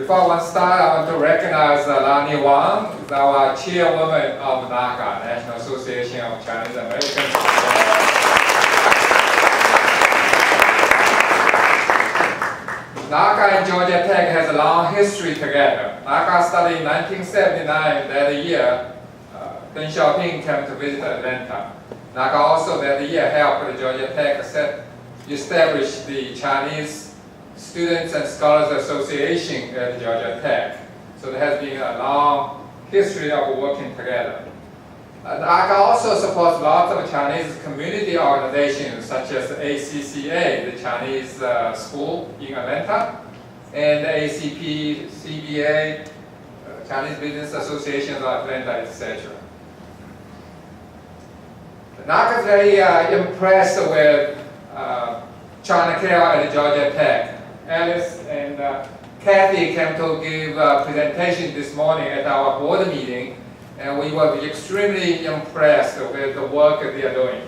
Before one start, I want to recognize Lani Wang, our chairwoman of NACA, National Association of Chinese Americans. NACA and Georgia Tech has a long history together. NACA started in 1979. That year, Deng Xiaoping came to visit Atlanta. NACA also that year helped Georgia Tech establish the Chinese Students and Scholars Association at Georgia Tech. So there has been a long history of working together. NACA also supports lots of Chinese community organizations such as ACCA, the Chinese school in Atlanta, and ACP, CBA, Chinese Business Association of Atlanta, etc. NACA is very impressed with china-care at Georgia Tech. Alice and Kathy came to give a presentation this morning at our board meeting, and we were extremely impressed with the work they are doing.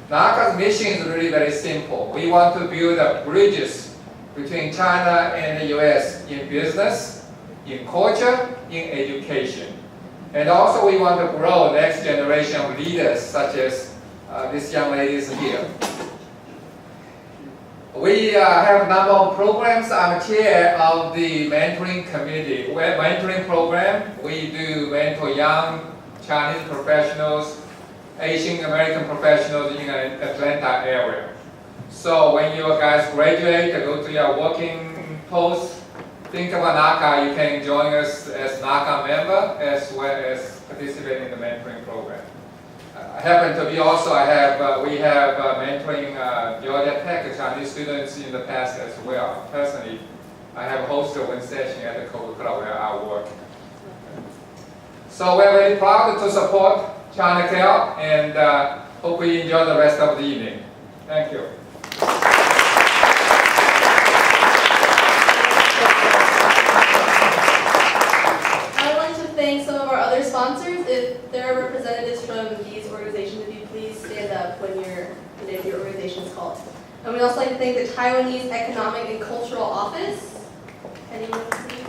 NACA's mission is really very simple. We want to build bridges between China and the US in business, in culture, in education. And also we want to grow next generation of leaders such as this young lady here. We have a number of programs. I'm chair of the mentoring committee. Mentoring program, we do mentor young Chinese professionals, Asian American professionals in the Atlanta area. So when you guys graduate, go to your working post, think about NACA, you can join us as NACA member as well as participate in the mentoring program. I happen to be also, we have mentoring Georgia Tech Chinese students in the past as well. Personally, I have hosted one session at the Coca-Cola where I work. So we're very proud to support china-care and hope we enjoy the rest of the evening. Thank you. I'd like to thank some of our other sponsors. If there are representatives from these organizations, if you please stand up when the name of your organization is called. And we'd also like to thank the Taiwanese Economic and Cultural Office. Anyone see?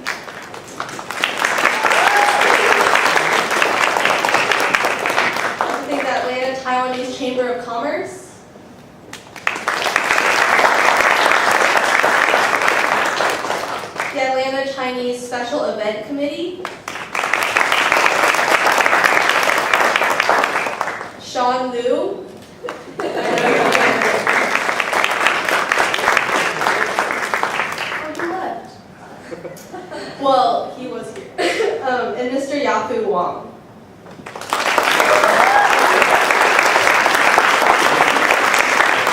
I'd like to thank the Atlanta Taiwanese Chamber of Commerce. The Atlanta Chinese Special Event Committee. Sean Liu. Well, he was here. And Mr. Yafu Wang.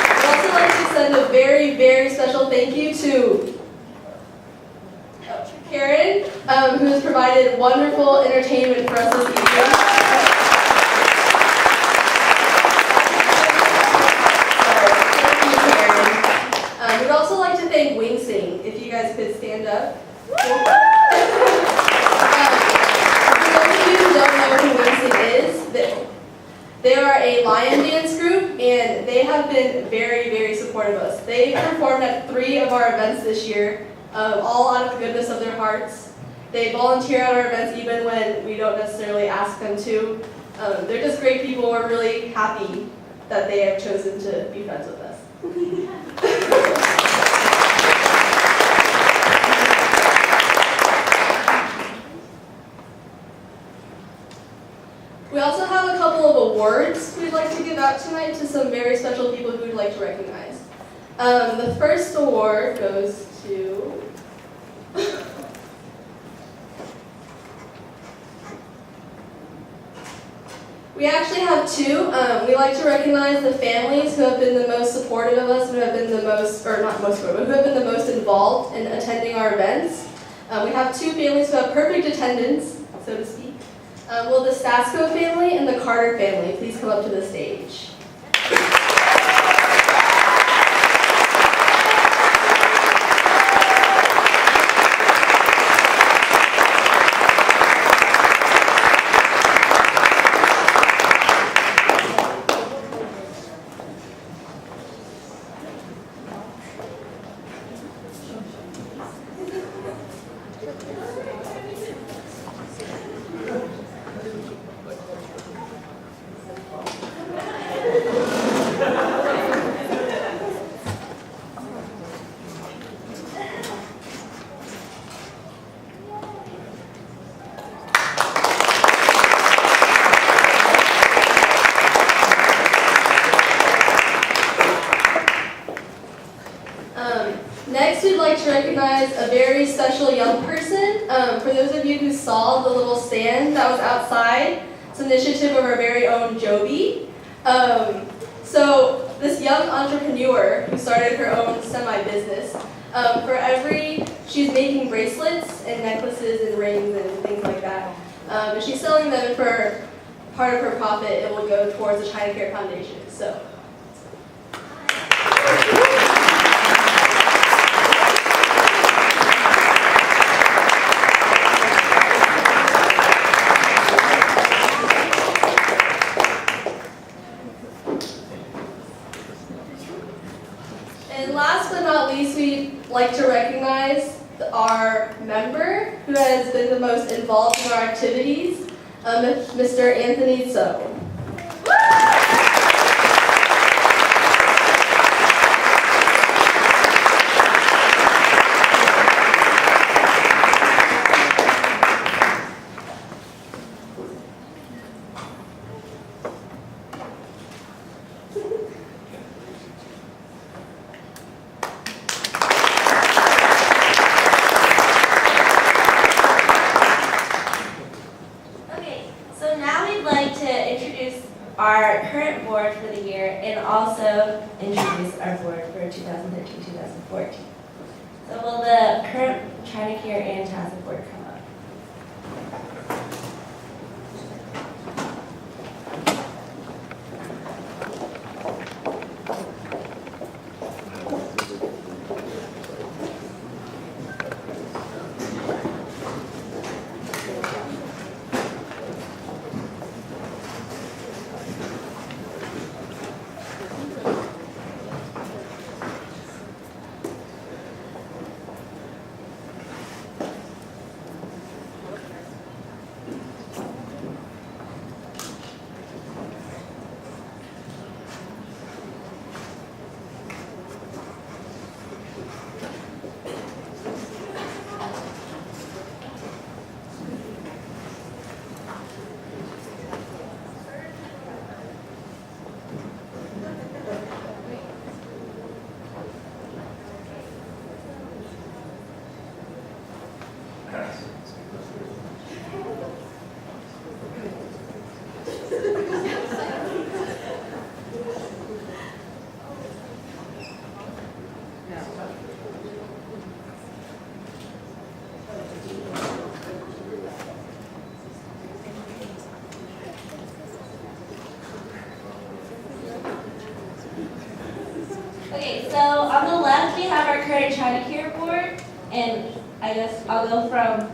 I'd also like to send a very, very special thank you to Karen, who has provided wonderful entertainment for us this evening. We'd also like to thank Wing Sing, if you guys could stand up. For those of you who don't know who Wing Sing is, they are a lion dance group, and they have been very, very supportive of us. They performed at 3 of our events this year, all out of the goodness of their hearts. They volunteer at our events even when we don't necessarily ask them to. They're just great people. We're really happy that they have chosen to be friends with us. We also have a couple of awards we'd like to give out tonight to some very special people who we'd like to recognize. The first award goes to we actually have 2. We like to recognize the families who have been the most supportive of us, who have been the most, or not most supportive, but who have been the most involved in attending our events. We have 2 families who have perfect attendance, so to speak. Will the Sasco family and the Carter family please come up to the stage? to recognize a very special young person. For those of you who saw the little stand that was outside, it's an initiative of our very own Joby. So this young entrepreneur who started her own semi-business, she's making bracelets and necklaces and rings and things like that. And she's selling them, and for part of her profit, it will go towards the China Care Foundation. So. And last but not least, we'd like to recognize our member who has been the most involved in our activities, Mr. Anthony So. Our current board for the year and also introduce our board for 2013-2014. So will the current China Care and Task Board come up? Okay, so on the left we have our current China Care board, and I guess I'll go from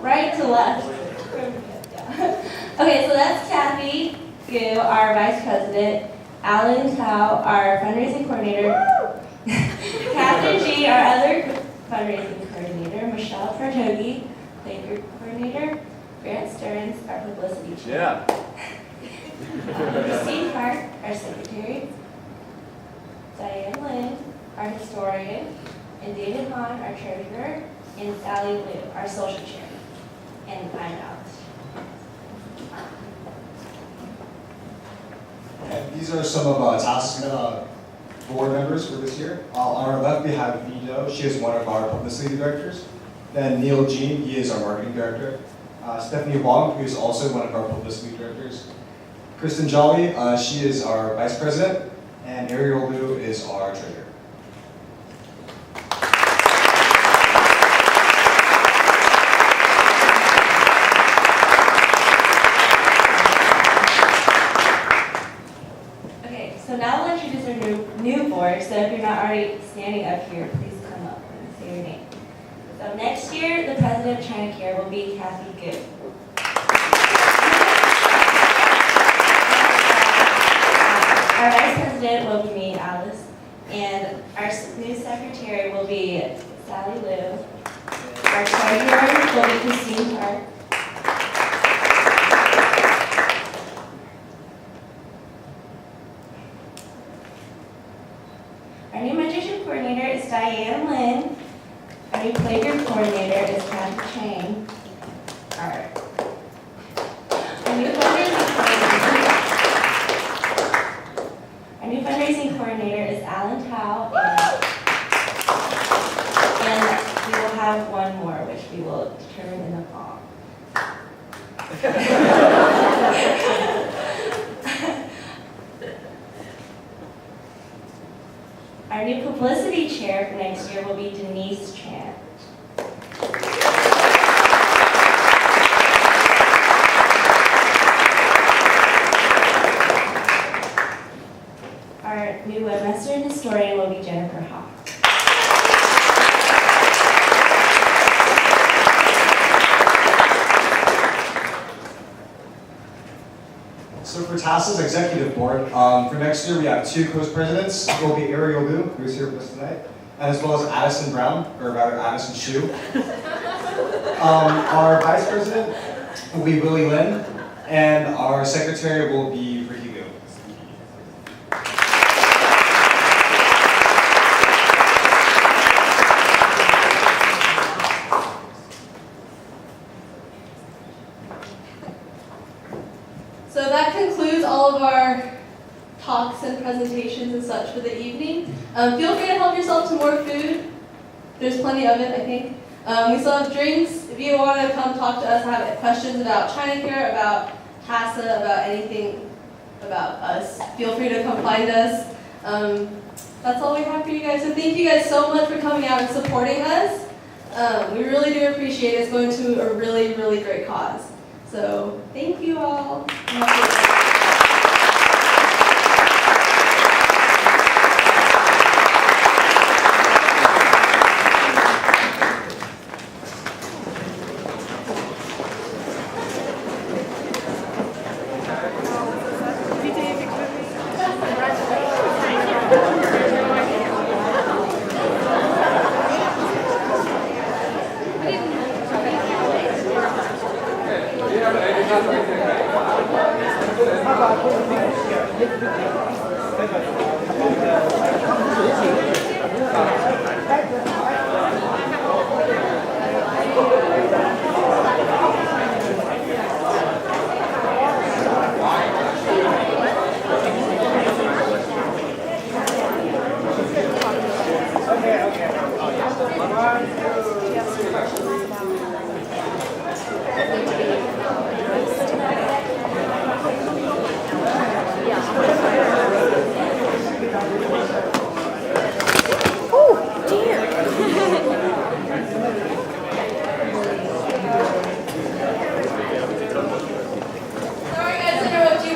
right to left. Okay, so that's Kathy Gu, our vice president, Alan Tao, our fundraising coordinator, Catherine G, our other fundraising coordinator, Michelle Fartogi, playgroup coordinator, Grant Stearns, our publicity chair. Yeah. Christine Park, our secretary, Diane Lynn, our historian, and David Hahn, our treasurer, and Sally Liu, our social chair. And I'm Alex. And these are some of task board members for this year. On our left, we have Vito. She is one of our publicity directors. Then Neil Jean, he is our marketing director. Stephanie Wong, who is also one of our publicity directors. Kristen Jolly, she is our vice president. And Ariel Liu is our treasurer. So now we'll introduce our new board. So if you're not already standing up here, please come up and say your name. So next year, the president of China Care will be Kathy Gu. Our vice president will be me, Alice, and our new secretary will be Sally Liu. Our treasurer will be Christine Park. Our new mentorship coordinator is Diane Lynn. Our new playgroup coordinator is Kathy Chang. Our new fundraising fundraising coordinator is Alan Tao, and we will have one more, which we will determine in the fall. Our new publicity chair for next year will be Denise Chan. Our new webmaster and historian will be Jennifer Hawk. So for TASA's executive board, for next year we have 2 co-presidents. It will be Ariel Liu, who is here with us tonight, and as well as Addison Brown, or rather Addison Shu. Our vice president will be Willie Lin, and our secretary will be Ricky Liu. So that concludes all of our talks and presentations and such for the evening. Feel free to help yourself to more food. There's plenty of it, I think. We still have drinks. If you want to come talk to us, have questions about ChinaCare, about TASA, about anything about us, feel free to come find us. That's all we have for you guys. So thank you guys so much for coming out and supporting us. We really do appreciate it. It's going to a really, really great cause. So thank you all.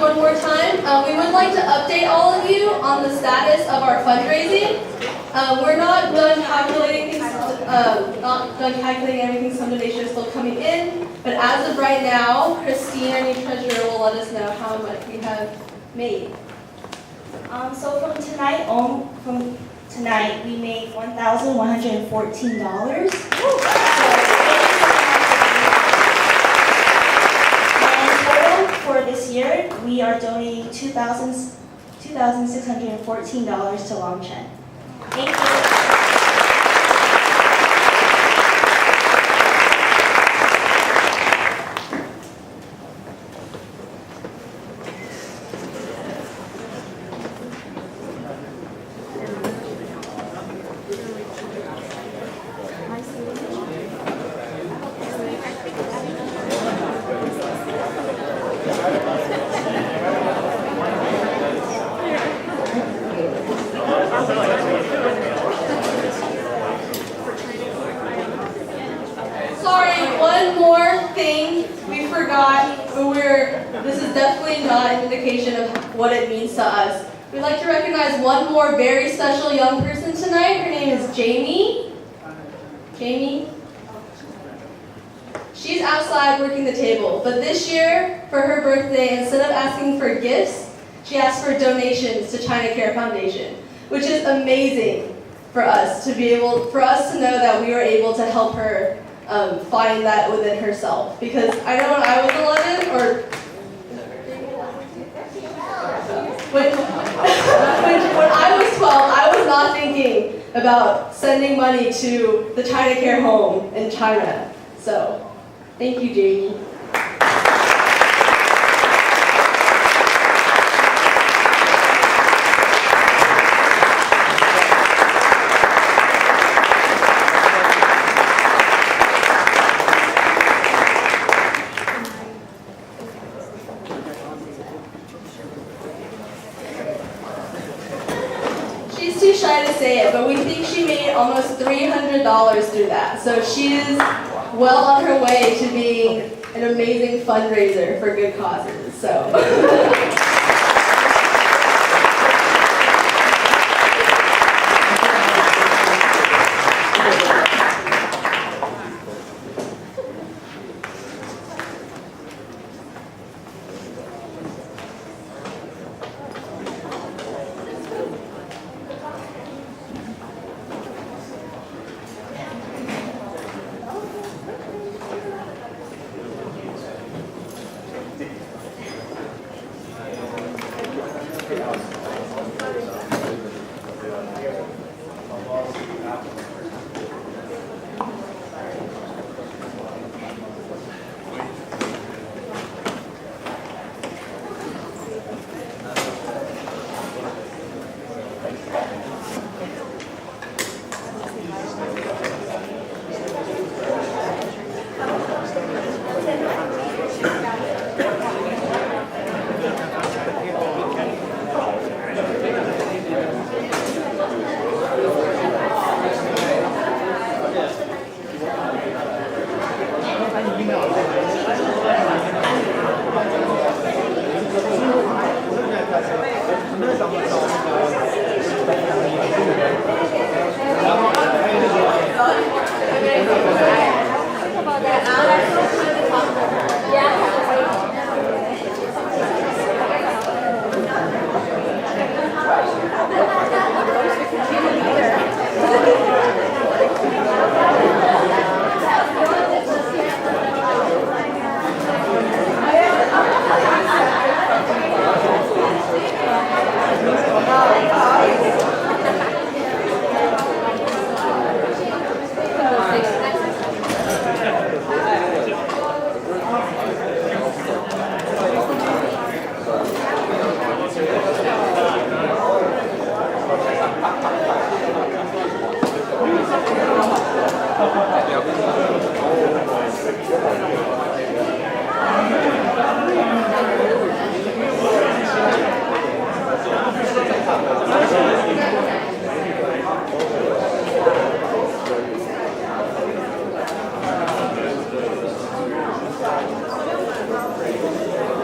One more time. We would like to update all of you on the status of our fundraising. We're not done calculating things, everything. Some donations are still coming in, but as of right now, Christine, our new treasurer, will let us know how much we have made. So from tonight, we made $1,114. For this year, we are donating $2,614 to Longchen. Thank you. Sorry, one more thing we forgot. This is definitely not an indication of what it means to us. We'd like to recognize one more very special young person tonight. Her name is Jamie. Jamie? She's outside working the table, but this year, for her birthday, instead of asking for gifts, she asked for donations to ChinaCare Foundation, which is amazing for us to know that we were able to help her find that within herself. Because I know when I was 11, or when I was 12, I was not thinking about sending money to the ChinaCare home in China. So, thank you, Jamie. but we think she made almost $300 through that. So she is well on her way to being an amazing fundraiser for good causes. So.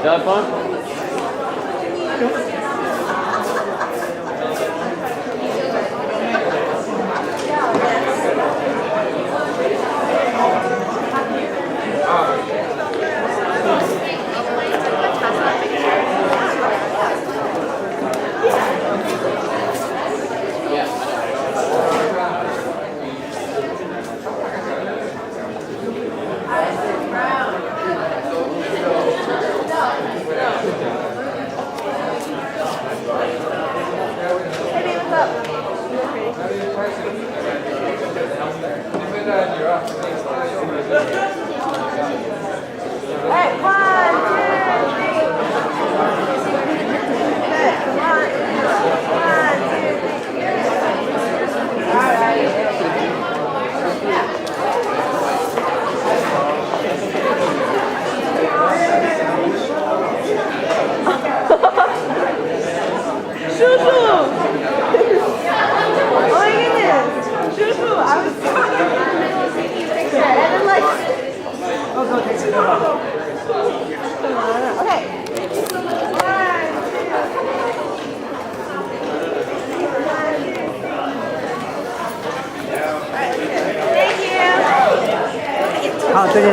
Have fun?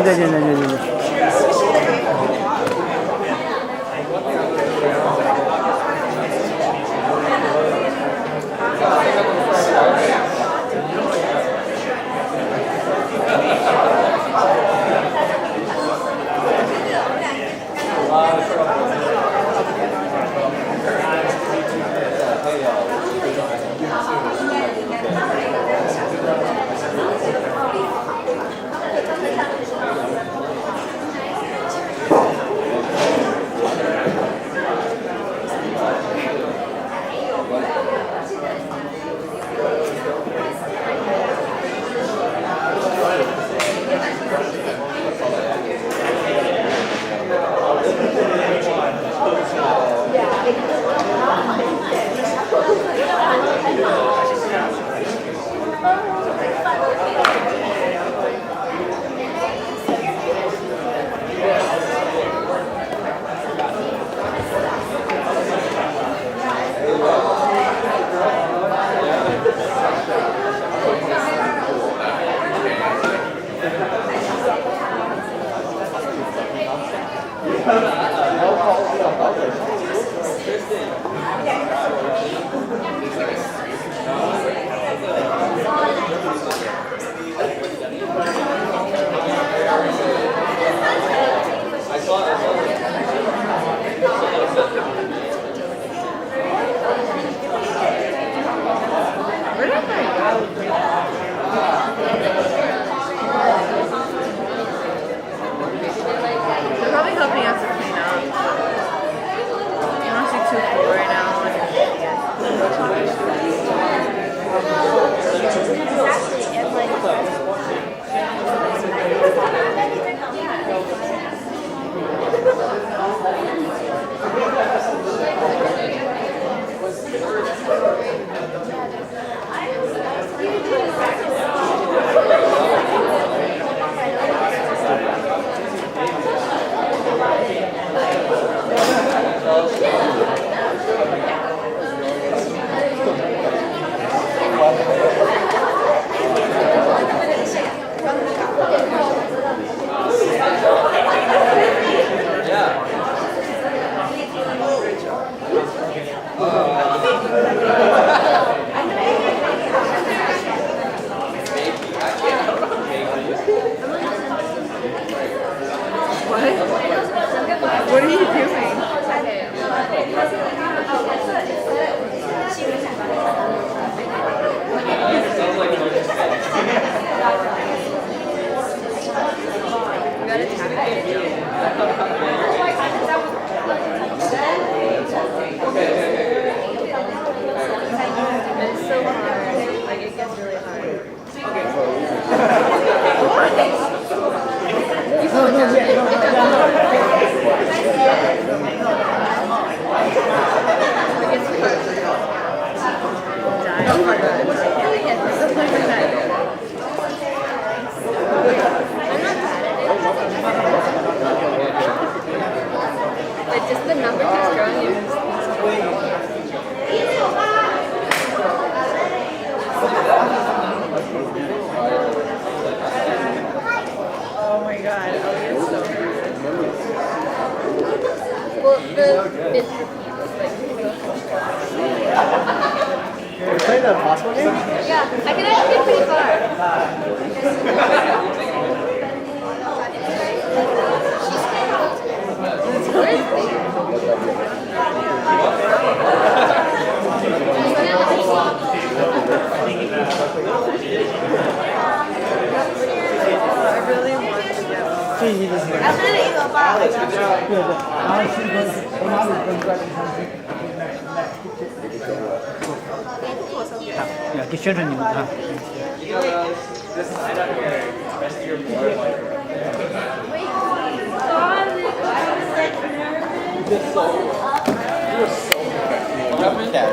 再见。They're probably helping us to clean up. I'm honestly too full right now. What are you doing? You gotta tap It's so hard. Like it gets really hard. Oh my god. Like just the number keeps growing. Oh my god. Oh, you're so good. Well, the mid You're playing the possible game? yeah, I can actually get pretty far. I really want to get one. 这一个是。I said it in the 对对，然后是跟我妈妈跟在对，给宣传你们啊。 This side up here, rest of your board like. I was like nervous.